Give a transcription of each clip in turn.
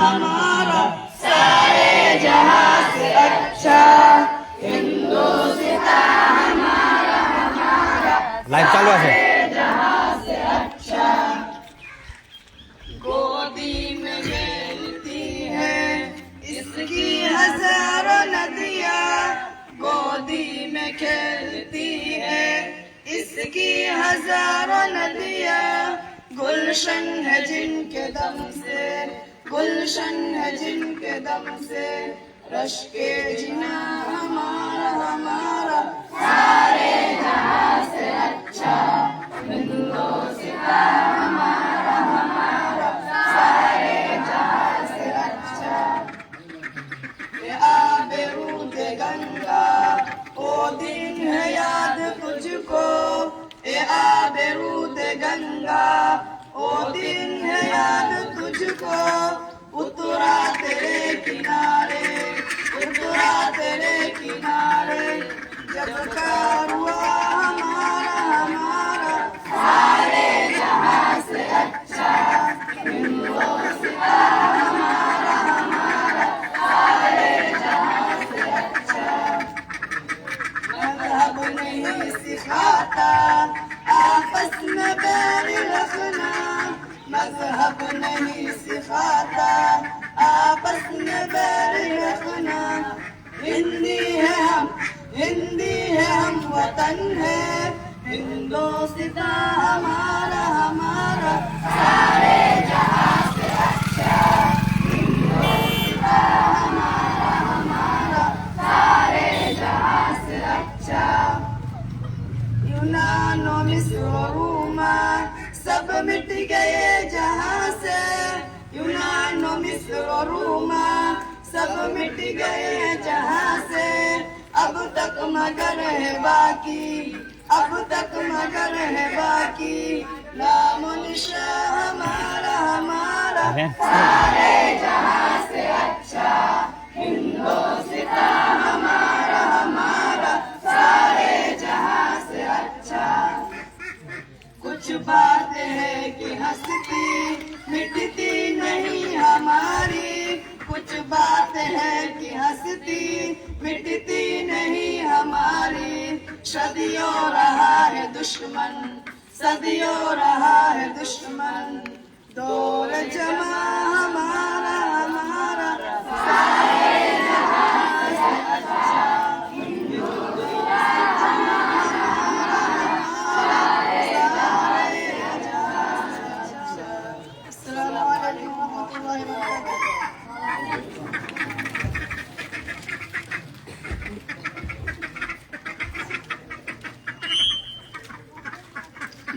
हमारा सारे जहां से अच्छा हिंदुस्तान हमारा हमारा লাইভ চালু আছে जहां से अच्छा गोदी में खेलती है इसकी हजारों नदियां गोदी में खेलती है इसकी हजारों नदियां गुलशन है जिनके दम से गुलशन है जिनके दम से रश के जिना हमारा हमारा सारे जहां से अच्छा हिंदुस्तान हमारा हमारा सारे जहां से अच्छा ये आबरूद गंगा ओ दिन है याद तुझको ये आबरूद गंगा ओ दिन है याद तुझको उतरा तेरे किनारे जब कारवा हमारा हमारा सारे जहां से अच्छा हिंदुस्तान हमारा हमारा सारे जहां से अच्छा मजहब नहीं सिखाता आपस में बैर रखना मजहब नहीं सिखाता आपस में बैर रखना हिंदी है हम वतन है हिंदुस्तान हमारा हमारा सारे जहां से अच्छा हिंदुस्तान हमारा हमारा सारे जहां से अच्छा यूनानो मिस्र रोमा सब मिट गए जहां से यूनानो मिस्र रोमा सब मिट गए जहां से अब तक मगर है बाकी अब तक मगर है बाकी नाम निशा हमारा हमारा सारे जहां से अच्छा हिंदुस्तान हमारा हमारा सारे जहां से अच्छा कुछ बात है कि हंसती मिटती नहीं हमारी कुछ बात है कि हंसती मिटती नहीं हमारी सदियों रहा है दुश्मन सदियों रहा है दुश्मन दौर जमा हमारा हमारा सारे जहां से अच्छा अस्सलामु अलैकुम वरहमतुल्लाहि वबरकातुहू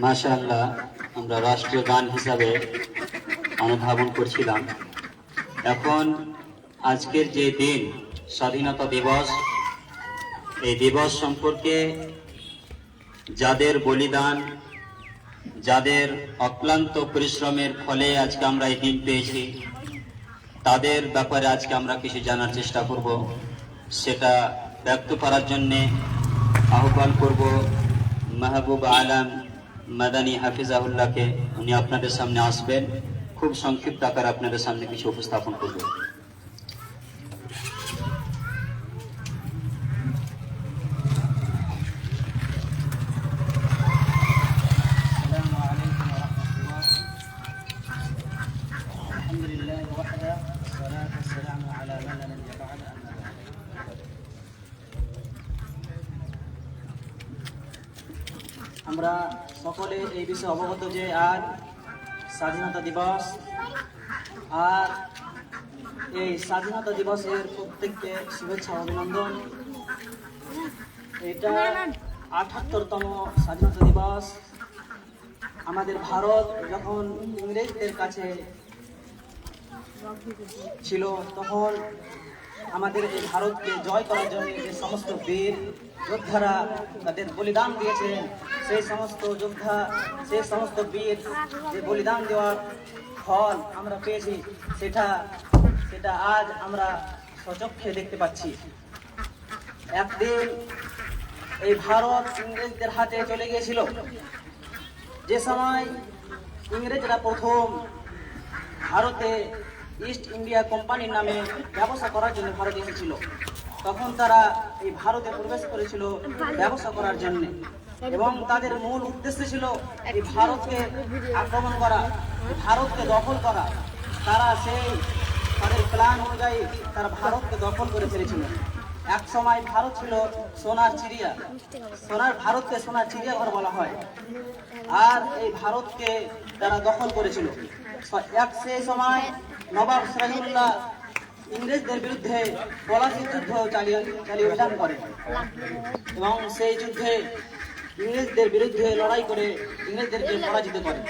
মাশাআল্লাহ আমরা রাষ্ট্রীয় গান হিসাবে অনুধাবন করছিলাম। এখন আজকের যে দিন স্বাধীনতা দিবস এই দিবস সম্পর্কে যাদের বলিদান যাদের অক্লান্ত পরিশ্রমের ফলে আজকে আমরা এই দিন পেয়েছি তাদের ব্যাপারে আজকে আমরা কিছু জানার চেষ্টা করব সেটা ব্যক্ত করার জন্য আহ্বান করব মাহবুব আলম মাদানী হাফিজাহুল্লাহকে উনি আপনাদের সামনে আসবেন খুব সংক্ষিপ্ত আকারে আপনাদের সামনে কিছু উপস্থাপন করব আমরা সকলে এই বিষয়ে অবগত যে আজ স্বাধীনতা দিবস আর এই স্বাধীনতা দিবসের প্রত্যেককে শুভেচ্ছা অভিনন্দন। এটা ৭৮তম স্বাধীনতা দিবস। আমাদের ভারত যখন ইংরেজদের কাছে ছিল তখন আমাদের এই ভারতকে জয় করার জন্য যে সমস্ত বীর যোদ্ধারা তাদের বলিদান দিয়েছেন সেই সমস্ত যোদ্ধা সেই সমস্ত বীর যে বলিদান দেওয়ার ফল আমরা পেয়েছি সেটা আজ আমরা সচক্ষে দেখতে পাচ্ছি। একদিন এই ভারত ইংরেজদের হাতে চলে গিয়েছিল যে সময় ইংরেজরা প্রথম ভারতে ইস্ট ইন্ডিয়া কোম্পানির নামে ব্যবসা করার জন্য ভারতে এসেছিল। তখন তারা এই ভারতে প্রবেশ করেছিল ব্যবসা করার জন্য, এবং তাদের মূল উদ্দেশ্য ছিল এই ভারতকে আক্রমণ করা, এই ভারতকে দখল করা। তারা সেই তাদের প্ল্যান অনুযায়ী তারা ভারতকে দখল করে ফেলেছিল। এক সময় ভারত ছিল সোনার চিড়িয়া, ভারতকে সোনার চিড়িয়াঘর বলা হয়। আর এই ভারতকে তারা দখল করেছিল। সেই সময় নবাব সিরাজউদ্দৌলা ইংরেজদের বিরুদ্ধে পলাশির যুদ্ধ চালিয়ে অভিযান করেন, এবং সেই যুদ্ধে ইংরেজদের বিরুদ্ধে লড়াই করে ইংরেজদেরকে পরাজিত করেন।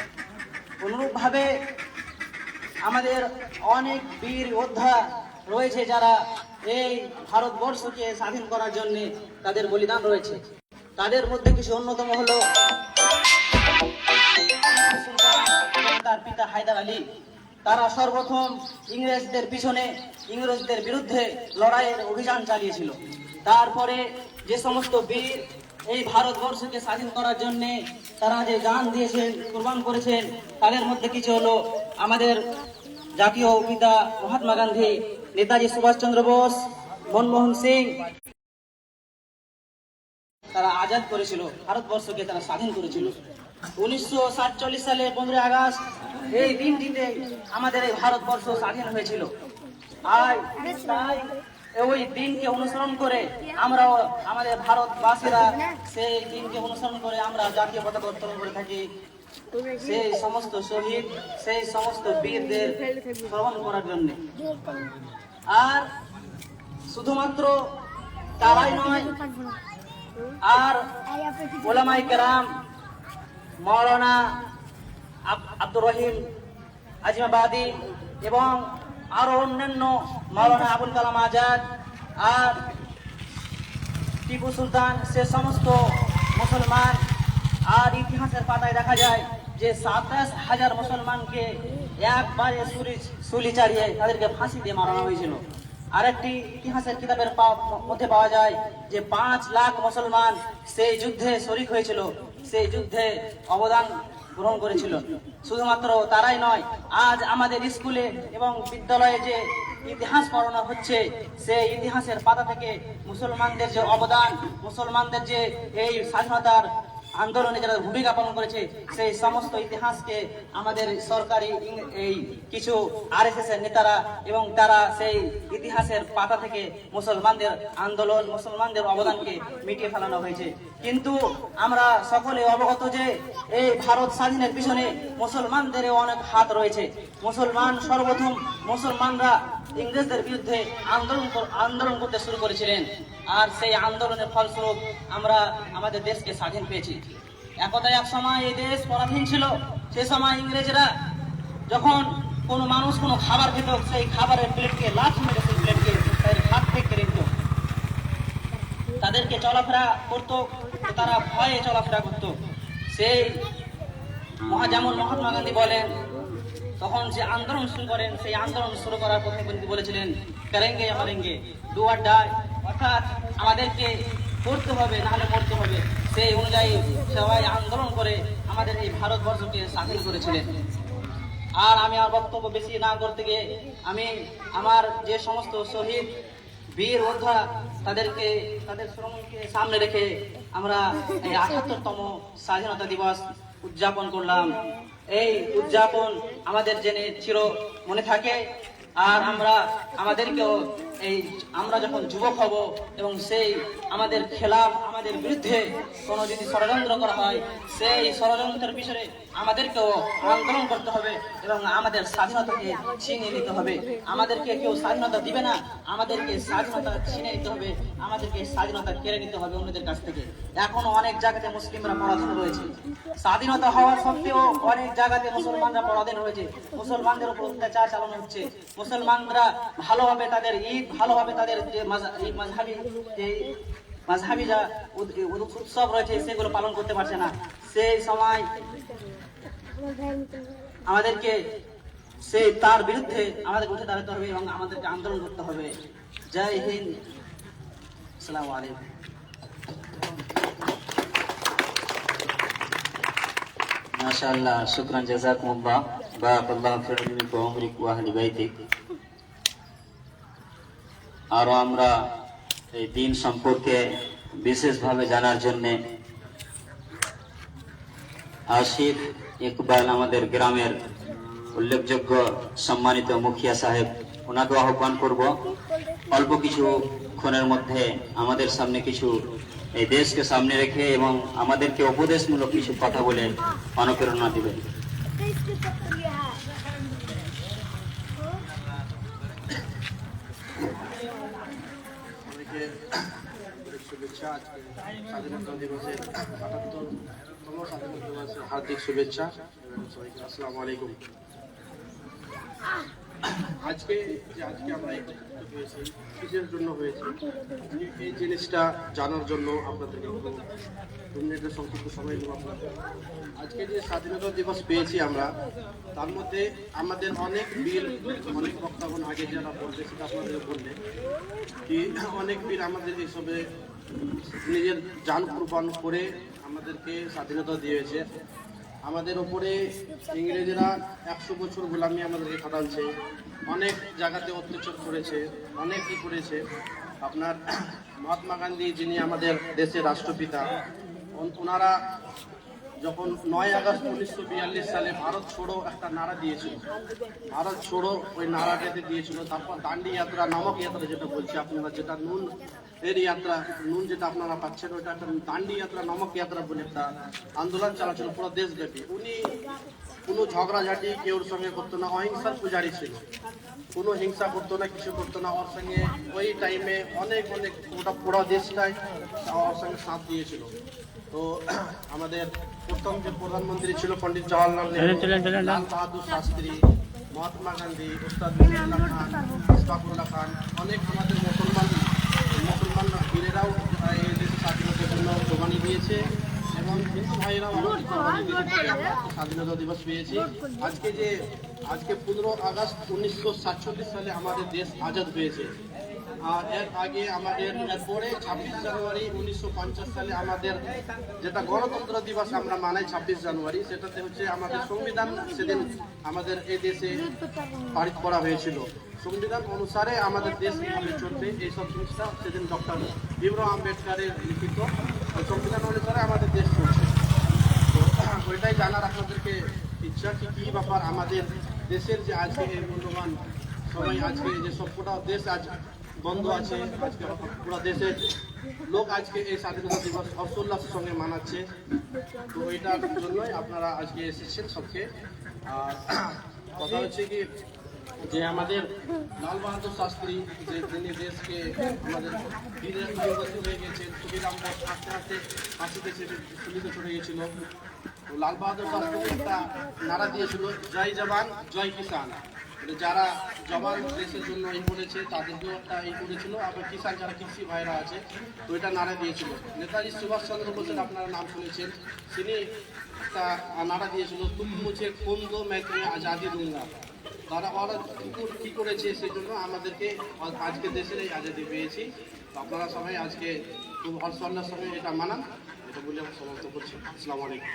অনুরূপভাবে আমাদের অনেক বীর যোদ্ধা রয়েছে যারা এই ভারতবর্ষকে স্বাধীন করার জন্য তাদের বলিদান রয়েছে। তাদের মধ্যে কিছু অন্যতম হলো তার পিতা হায়দার আলী। তারা সর্বপ্রথম ইংরেজদের বিরুদ্ধে লড়াইয়ের অভিযান চালিয়েছিল। তারপরে যে সমস্ত বীর এই ভারতবর্ষকে স্বাধীন করার জন্য তারা যে জান দিয়েছেন, কুরবান করেছেন, তাদের মধ্যে কিছু হলো আমাদের জাতীয় পিতা মহাত্মা গান্ধী, নেতাজি সুভাষচন্দ্র বোস, মনমোহন সিং। তারা আজাদ করেছিল, ভারতবর্ষকে তারা স্বাধীন করেছিল। 1947 সালে 15 আগস্ট এই দিনটিতে আমাদের এই ভারতবর্ষ স্বাধীন হয়েছিল। আর তাই ওই দিনকে অনুসরণ করে আমরাও আমাদের ভারতবাসীরা সেই দিনকে অনুসরণ করে আমরা জাতীয় পতাকা উত্তোলন করে থাকি। সেই সমস্ত শহীদ, সেই সমস্ত বীরদের স্মরণ করার জন্য। আর শুধুমাত্র তারাই নয়, আর ওলামায়ে কেরাম, মাওলানা আব্দুর রহিম আজিমাবাদী এবং আরো অন্যান্য, মাওলানা আবুল কালাম আজাদ আর টিপু সুলতান, সে সমস্ত মুসলমান। আর ইতিহাসের পাতায় দেখা যায় যে 27,000 মুসলমানকে একবারে সুলি চালিয়ে তাদেরকে ফাঁসি দিয়ে মারানো হয়েছিল। আরেকটি ইতিহাসের কিতাবের মধ্যে পাওয়া যায় যে 5 লাখ মুসলমান সেই যুদ্ধে শরীক হয়েছিল, সেই যুদ্ধে অবদান গ্রহণ করেছিল। শুধুমাত্র তারাই নয়, আজ আমাদের স্কুলে এবং বিদ্যালয়ে যে ইতিহাস পড়ানো হচ্ছে, সেই ইতিহাসের পাতা থেকে মুসলমানদের যে অবদান, মুসলমানদের যে এই স্বাধীনতার আন্দোলনে যারা ভূমিকা পালন করেছে, সেই সমস্ত ইতিহাসকে আমাদের সরকারি এই কিছু RSS এর নেতারা এবং তারা সেই ইতিহাসের পাতা থেকে মুসলমানদের আন্দোলন, মুসলমানদের অবদানকে মিটিয়ে ফেলানো হয়েছে। কিন্তু আমরা সকলে অবগত যে এই ভারত স্বাধীনের পিছনে মুসলমানদেরও অনেক হাত রয়েছে। সর্বপ্রথম মুসলমানরা ইংরেজদের বিরুদ্ধে আন্দোলন করতে শুরু করেছিলেন, আর সেই আন্দোলনের ফলস্বরূপ আমরা আমাদের দেশকে স্বাধীন পেয়েছি। একদা এক সময় এই দেশ পরাধীন ছিল। সে সময় ইংরেজরা যখন কোনো মানুষ কোনো খাবার খেত, সেই খাবারের প্লেটকে লাথি মেরে সেই প্লেটকে তাদের হাত থেকে কেড়ে নিত। তাদেরকে চলাফেরা করতো, তারা ভয়ে চলাফেরা করত। সেই যেমন মহাত্মা গান্ধী বলেন, তখন যে আন্দোলন শুরু করেন, সেই আন্দোলন শুরু করার প্রথমে কিন্তু বলেছিলেন করেঙ্গে মারেঙ্গে, ডু অর ডাই, অর্থাৎ আমাদেরকে করতে হবে, নাহলে মরতে হবে। সেই অনুযায়ী সবাই আন্দোলন করে আমাদের এই ভারতবর্ষকে স্বাধীন করেছিলেন। আর আমি আর বক্তব্য বেশি না করতে গিয়ে আমি আমার যে সমস্ত শহীদ বীর যোদ্ধা তাদের শ্রমকে সামনে রেখে আমরা এই ৭৮তম স্বাধীনতা দিবস উদযাপন করলাম। এই উদযাপন আমাদের জেনে চির মনে থাকে। আর আমাদেরকেও আমরা যখন যুবক হব এবং সেই আমাদের খেলাফ, আমাদের বিরুদ্ধে কোনো যদি ষড়যন্ত্র করা হয়, সেই ষড়যন্ত্রের পিছনে আমাদেরকেও আন্দোলন করতে হবে এবং আমাদের স্বাধীনতাকে ছিনিয়ে নিতে হবে। আমাদেরকে কেউ স্বাধীনতা দিবে না, আমাদেরকে স্বাধীনতা ছিনিয়ে নিতে হবে, আমাদেরকে স্বাধীনতা কেড়ে নিতে হবে অন্যদের কাছ থেকে। এখনো অনেক জায়গাতে মুসলিমরা পরাধীন রয়েছে। স্বাধীনতা হওয়া সত্ত্বেও অনেক জায়গাতে মুসলমানরা পরাধীন হয়েছে। মুসলমানদের উপর অত্যাচার চালানো হচ্ছে। মুসলমানরা ভালোভাবে তাদের ঈদ, ভালোভাবে তাদের যে মাযহাবী যা উৎসব রয়েছে সেগুলো পালন করতে পারছে না। সেই সময় আমাদেরকে তার বিরুদ্ধে আমাদের উঠে দাঁড়াতে হবে এবং আমাদেরকে আন্দোলন করতে হবে। জয় হিন্দ, আসসালামু আলাইকুম। মাশাআল্লাহ, শুকরান, জাযাকুমুল্লাহ। বারাকাল্লাহু ফিক ওয়া উমরিক ওয়া আহলি বাইতিক। আরো আমরা এই দিন সম্পর্কে বিশেষভাবে জানার জন্যে আশিক ইকবাল আমাদের গ্রামের উল্লেখযোগ্য সম্মানিত মুখিয়া সাহেব, ওনাকে আহ্বান করব অল্প কিছু ক্ষণের মধ্যে আমাদের সামনে কিছু এই দেশকে সামনে রেখে এবং আমাদেরকে উপদেশমূলক কিছু কথা বলে অনুপ্রেরণা দিবেন। সবাইকে শুভেচ্ছা। আজকে স্বাধীনতা দিবসের ৭৮তম স্বাধীনতা দিবসের হার্দিক শুভেচ্ছা এবং সবাইকে আসসালামু আলাইকুম। আজকে আমরা একত্রিত হয়েছি কিসের জন্য হয়েছে, এই জিনিসটা জানার জন্য আপনাদেরকে একটু 2 মিনিটের সংক্ষিপ্ত সময় দেবো আপনাদের। আজকে যে স্বাধীনতা দিবস পেয়েছি আমরা, তার মধ্যে আমাদের অনেক বীর, অনেক বক্তাগণ আগে যারা বলবে সেটা আপনাদের বললে কি অনেক বীর আমাদের এইসবে নিজের জান কুরবান করে আমাদেরকে স্বাধীনতা দিয়েছে। আমাদের ওপরে ইংরেজরা 100 বছর গোলামি আমাদেরকে খাটাচ্ছে, অনেক জায়গাতে অত্যাচার করেছে, অনেক কি করেছে। আপনার মহাত্মা গান্ধী, যিনি আমাদের দেশের রাষ্ট্রপিতা, ওনারা যখন 9 আগস্ট 1942 সালে ভারত ছোড়ো একটা নারা দিয়েছিল, ভারত ছোড়ো ওই নারাটাতে দিয়েছিল। তারপর দান্ডি যাত্রা, নমক যাত্রা যেটা বলছি আপনারা, যেটা নুন এর যাত্রা, নুন যেটা আপনারা পাচ্ছেন ওইটা একটা দান্ডি যাত্রা, নমক যাত্রা বলে একটা আন্দোলন চালাচ্ছিল পুরো দেশব্যাপী। উনি কোনো ঝগড়াঝাটি কেউর সঙ্গে করতো না, অহিংসার পূজারি ছিল, কোনো হিংসা করতো না, কিছু করতো না। ওর সঙ্গে ওই টাইমে অনেক ওটা পুরো দেশটাই ওর সঙ্গে সাথ দিয়েছিল। তো আমাদের প্রথম যে প্রধানমন্ত্রী ছিল পণ্ডিত জওয়াহরলাল নেহরু, লাল বাহাদুর শাস্ত্রী, মহাত্মা গান্ধী, উস্তাদ বিসমিল্লাহ খান, ইশফাকুল্লাহ খান, অনেক আমাদের মুসলমান বীরেরাও এই দেশের স্বাধীনতার জন্য কোরবানি দিয়েছে এবং হিন্দু ভাইয়েরাও আমাদের কোরবানি দিয়েছে। আমরা স্বাধীনতা দিবস পেয়েছি। আজকে 15 আগস্ট 1947 সালে আমাদের দেশ আজাদ হয়েছে। আর এর আগে এরপরে 26 জানুয়ারি 1950 সালে আমাদের যেটা গণতন্ত্র দিবস আমরা মানাই 26 জানুয়ারি, সেটাতে হচ্ছে আমাদের সংবিধান সেদিন আমাদের এই দেশে পারিত করা হয়েছিল। সংবিধান অনুসারে আমাদের দেশ কিভাবে চলবে এইসব জিনিসটা সেদিন ডক্টর ভীমরাও আম্বেদকরের লিখিত সংবিধান অনুসারে আমাদের দেশ চলছে। তো ওইটাই জানার আপনাদেরকে ইচ্ছা কি ব্যাপার আমাদের দেশের যে আজকে এই মূল্যবান সবাই, আজকে যে সবকটা দেশ আজ বন্ধ আছে, আজকে পুরো দেশের লোক আজকে এই স্বাধীনতা দিবস হর্ষোল্লাসের সঙ্গে মানাচ্ছে। তো এইটার জন্যই আপনারা আজকে এসেছেন সবকে। আর কথা হচ্ছে কি যে আমাদের লাল বাহাদুর শাস্ত্রী, যে যিনি দেশকে আমাদের বীরের পরিবর্তন হয়ে গেছেন, সুবিরাম বোস হাঁটতে ফাঁসিতে চুলিতে চলে গেছিল। তো লাল বাহাদুর শাস্ত্রী একটা নারা দিয়েছিল, জয় জওয়ান জয় কিষান। যারা জওয়ান দেশের জন্য এই করেছে তাদেরকেও একটা এই করেছিল, আবার কিষান যারা কৃষি ভাইরা আছে তো এটা নারা দিয়েছিল। নেতাজি সুভাষচন্দ্র বোসের আপনারা নাম শুনেছেন, তিনি একটা নারা দিয়েছিল, তুম মুঝে খুন দো मैं तुम्हें आज़ादी दूंगा। তারা ওরা কী করেছে সেই জন্য আমাদেরকে আজকে দেশের এই আজাদি পেয়েছি। তো আপনারা সবাই আজকে খুব হর্ষোল্লাসের সঙ্গে এটা মানান, এটা বলে আমি সমাপ্ত করছি। আসসালামু আলাইকুম।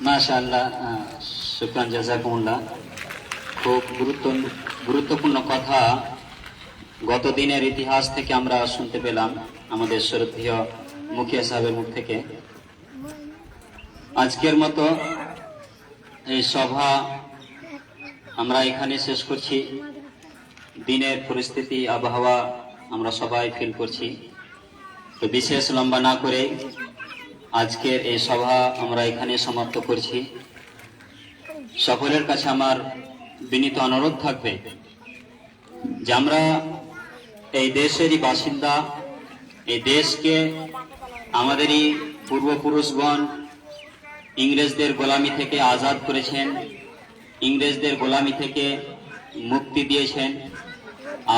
মাশাআল্লাহ, শুকরান, জাযাকুমুল্লাহ। খুব গুরুত্বপূর্ণ কথা গত দিনের ইতিহাস থেকে আমরা শুনতে পেলাম আমাদের শ্রদ্ধেয় মুখিয়া সাহেবের মুখ থেকে। আজকের মতো এই সভা আমরা এখানে শেষ করছি। দিনের পরিস্থিতি, আবহাওয়া আমরা সবাই ফিল করছি। তো বিশেষ লম্বা না করে আজকের এই সভা আমরা এখানে সমাপ্ত করছি। সকলের কাছে আমার বিনীত অনুরোধ থাকবে যে আমরা এই দেশেরই বাসিন্দা, এই দেশকে আমাদেরই পূর্বপুরুষগণ ইংরেজদের গোলামি থেকে আজাদ করেছেন, ইংরেজদের গোলামি থেকে মুক্তি দিয়েছেন,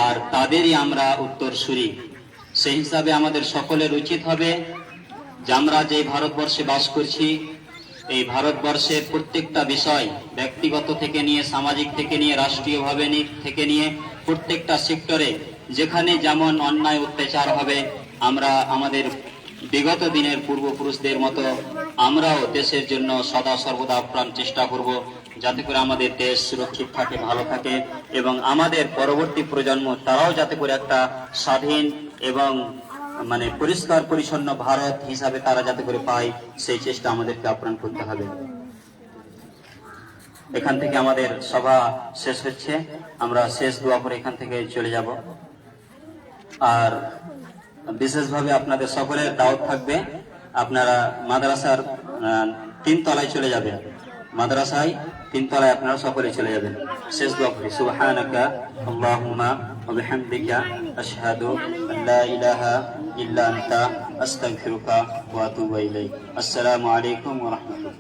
আর তাদেরই আমরা উত্তরসূরি। সেই হিসাবে আমাদের সকলের উচিত হবে যে আমরা যে ভারতবর্ষে বাস করছি, এই ভারতবর্ষের প্রত্যেকটা বিষয়, ব্যক্তিগত থেকে নিয়ে, সামাজিক থেকে নিয়ে, রাষ্ট্রীয়ভাবে থেকে নিয়ে, প্রত্যেকটা সেক্টরে যেখানে যেমন অন্যায় অত্যাচার হবে আমরা আমাদের বিগত দিনের পূর্বপুরুষদের মতো আমরাও দেশের জন্য সদা সর্বদা আপ্রাণ চেষ্টা করব, যাতে করে আমাদের দেশ সুরক্ষিত থাকে, ভালো থাকে, এবং আমাদের পরবর্তী প্রজন্ম তারাও যাতে করে একটা স্বাধীন এবং পরিষ্কার পরিচ্ছন্ন ভারত হিসাবে তারা যাতে করে পায়, সেই চেষ্টা আমাদেরকে আপ্রাণ করতে হবে। এখান থেকে আমাদের সভা শেষ হচ্ছে, আমরা শেষ দোয়া করে এখান থেকে চলে যাব। আর বিশেষভাবে আপনাদের সকলের দাওয়াত থাকবে, আপনারা মাদ্রাসার 3 তলায় চলে যাবেন, মাদ্রাসায় 3 তলায় আপনারা সকলে চলে যাবেন। শেষ দোয়া করি, সুবহানাকা আল্লাহুম্মা ওয়া বিহামদিকা আশহাদু আল্লা ইলাহা ইল্লা আনতা আস্তাগফিরুকা ওয়া আতুবু ইলাইক। আসসালামু আলাইকুম ওয়া রাহমাতুল্লাহ।